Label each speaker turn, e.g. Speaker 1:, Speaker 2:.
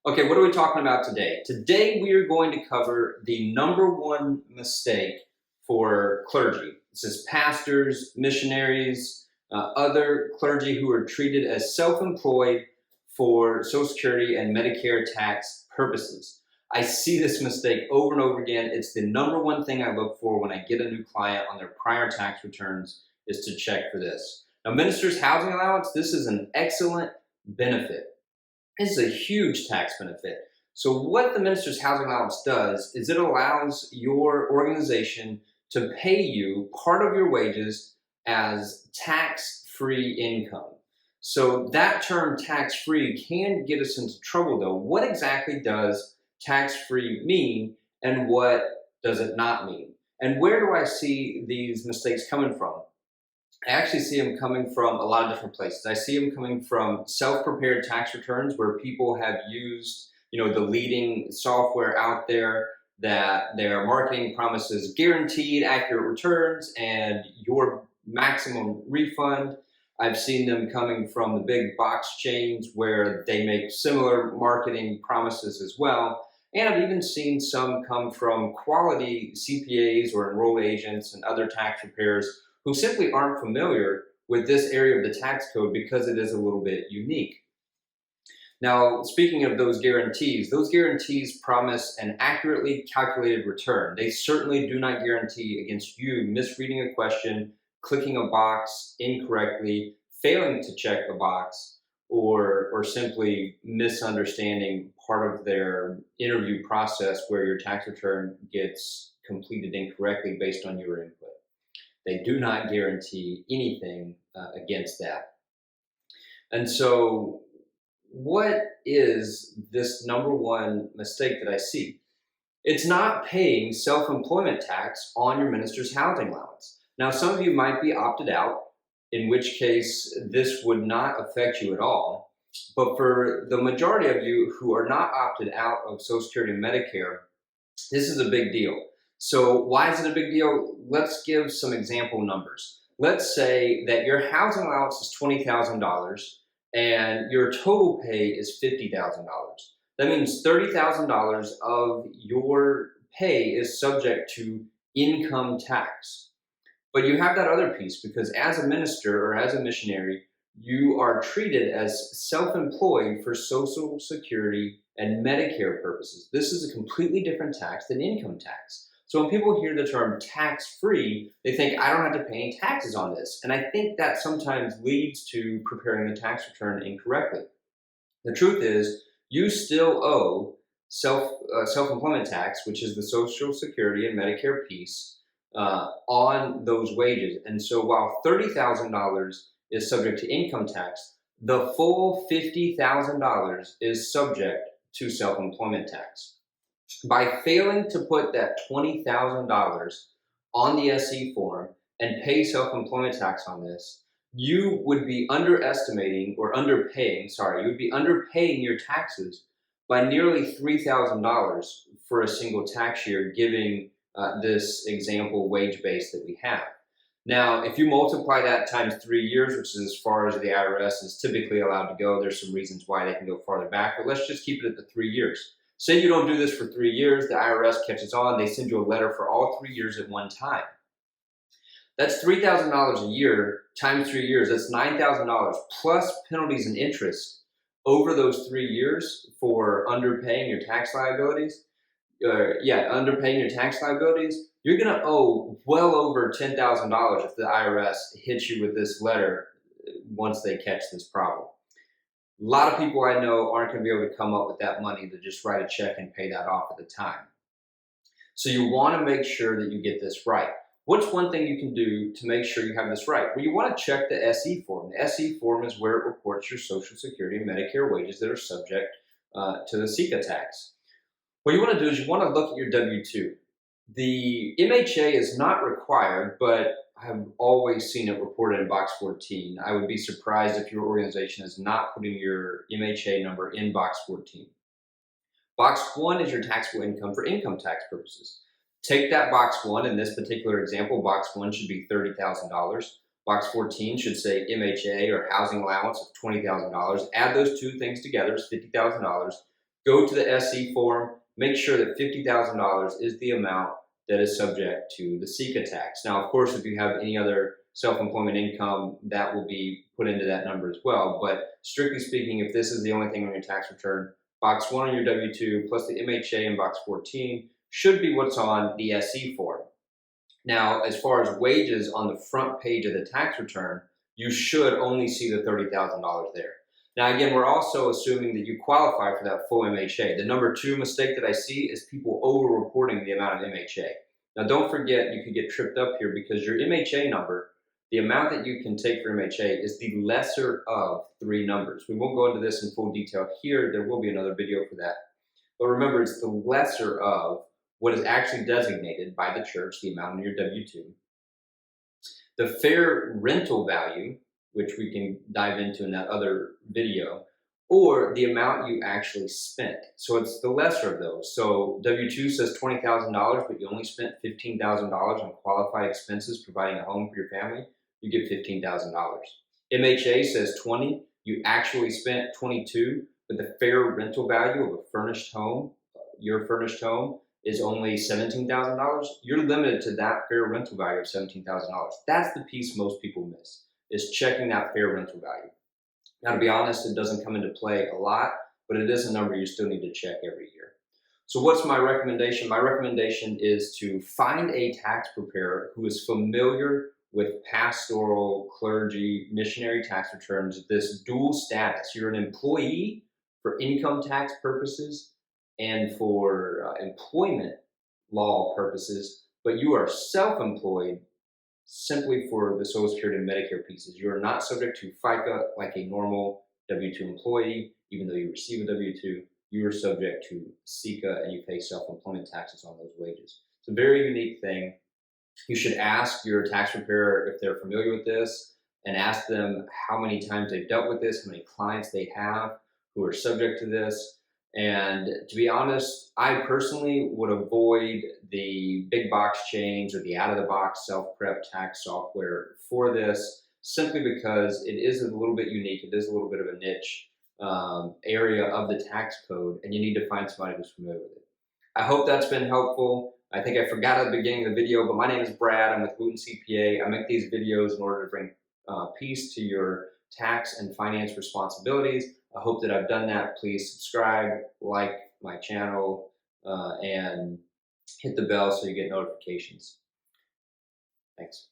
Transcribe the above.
Speaker 1: Okay, what are we talking about today? Today we are going to cover the number one mistake for clergy. This is pastors, missionaries, other clergy who are treated as self-employed for Social Security and Medicare tax purposes. I see this mistake over and over again. It's the number one thing I look for when I get a new client on their prior tax returns is to check for this. Now, minister's housing allowance, this is an excellent benefit. It's a huge tax benefit. So what the minister's housing allowance does is it allows your organization to pay you part of your wages as tax-free income. So that term tax-free can get us into trouble though. What exactly does tax-free mean and what does it not mean? And where do I see these mistakes coming from? I actually see them coming from a lot of different places. I see them coming from self-prepared tax returns where people have used, the leading software out there that their marketing promises guaranteed accurate returns and your maximum refund. I've seen them coming from the big box chains where they make similar marketing promises as well. And I've even seen some come from quality CPAs or enrolled agents and other tax preparers who simply aren't familiar with this area of the tax code because it is a little bit unique. Now, speaking of those guarantees promise an accurately calculated return. They certainly do not guarantee against you misreading a question, clicking a box incorrectly, failing to check a box, or simply misunderstanding part of their interview process where your tax return gets completed incorrectly based on your input. They do not guarantee anything against that. And so what is this number one mistake that I see? It's not paying self-employment tax on your minister's housing allowance. Now, some of you might be opted out, in which case this would not affect you at all. But for the majority of you who are not opted out of Social Security and Medicare, this is a big deal. So why is it a big deal? Let's give some example numbers. Let's say that your housing allowance is $20,000 and your total pay is $50,000. That means $30,000 of your pay is subject to income tax. But you have that other piece because as a minister or as a missionary, you are treated as self-employed for Social Security and Medicare purposes. This is a completely different tax than income tax. So when people hear the term tax-free, they think, I don't have to pay any taxes on this. And I think that sometimes leads to preparing the tax return incorrectly. The truth is, you still owe self-employment tax, which is the Social Security and Medicare piece, on those wages. And so while $30,000 is subject to income tax, the full $50,000 is subject to self-employment tax. By failing to put that $20,000 on the SE form and pay self-employment tax on this, you would be underpaying your taxes by nearly $3,000 for a single tax year, giving this example wage base that we have. Now, if you multiply that times 3 years, which is as far as the IRS is typically allowed to go, there's some reasons why they can go farther back, but let's just keep it at the 3 years. Say you don't do this for 3 years, the IRS catches on, they send you a letter for all 3 years at one time. That's $3,000 a year times 3 years, that's $9,000 plus penalties and interest over those 3 years for underpaying your tax liabilities. You're gonna owe well over $10,000 if the IRS hits you with this letter once they catch this problem. A lot of people I know aren't going to be able to come up with that money to just write a check and pay that off at the time. So you want to make sure that you get this right. What's one thing you can do to make sure you have this right? Well, you want to check the SE form. The SE form is where it reports your Social Security and Medicare wages that are subject to the SECA tax. What you want to do is you want to look at your W-2. The MHA is not required, but I've always seen it reported in box 14. I would be surprised if your organization is not putting your MHA number in box 14. Box 1 is your taxable income for income tax purposes. Take that box 1, in this particular example, box 1 should be $30,000. Box 14 should say MHA or housing allowance of $20,000. Add those two things together, it's $50,000. go to the SE form, make sure that $50,000 is the amount that is subject to the SECA tax. Now, of course, if you have any other self-employment income, that will be put into that number as well. But strictly speaking, if this is the only thing on your tax return, box 1 on your W-2 plus the MHA in box 14 should be what's on the SE form. Now, as far as wages on the front page of the tax return, you should only see the $30,000 there. Now, again, we're also assuming that you qualify for that full MHA. The number 2 mistake that I see is people over-reporting the amount of MHA. Now, don't forget, you could get tripped up here because your MHA number, the amount that you can take for MHA, is the lesser of 3 numbers. We won't go into this in full detail here. There will be another video for that. But remember, it's the lesser of what is actually designated by the church, the amount on your W-2, the fair rental value, which we can dive into in that other video, or the amount you actually spent. So it's the lesser of those. So W-2 says $20,000, but you only spent $15,000 on qualified expenses providing a home for your family, you get $15,000. MHA says 20, you actually spent 22, but the fair rental value of a furnished home, your furnished home, is only $17,000, you're limited to that fair rental value of $17,000. That's the piece most people miss, is checking that fair rental value. Now, to be honest, it doesn't come into play a lot, but it is a number you still need to check every year. So what's my recommendation? My recommendation is to find a tax preparer who is familiar with pastoral, clergy, missionary tax returns, this dual status. You're an employee for income tax purposes and for employment law purposes, but you are self-employed simply for the Social Security and Medicare pieces. You are not subject to FICA like a normal W-2 employee. Even though you receive a W-2, you are subject to SECA and you pay self-employment taxes on those wages. It's a very unique thing. You should ask your tax preparer if they're familiar with this and ask them how many times they've dealt with this, how many clients they have who are subject to this. And to be honest, I personally would avoid the big box chains or the out-of-the-box self-prep tax software for this, simply because it is a little bit unique. It is a little bit of a niche area of the tax code, and you need to find somebody who's familiar with it. I hope that's been helpful. I think I forgot at the beginning of the video, but my name is Brad. I'm with Wooten CPA. I make these videos in order to bring peace to your tax and finance responsibilities. I hope that I've done that. Please subscribe, like my channel, and hit the bell so you get notifications. Thanks.